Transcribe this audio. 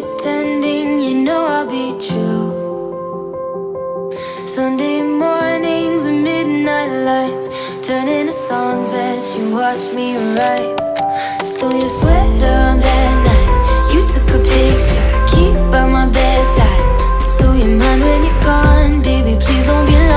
pretending, you know I'll be true. Sunday mornings and midnight lights turn into songs that you watch me write. Stole your sweater on that night, you took a picture, keep by my bedside. So you're mine when you're gone, baby, please don't be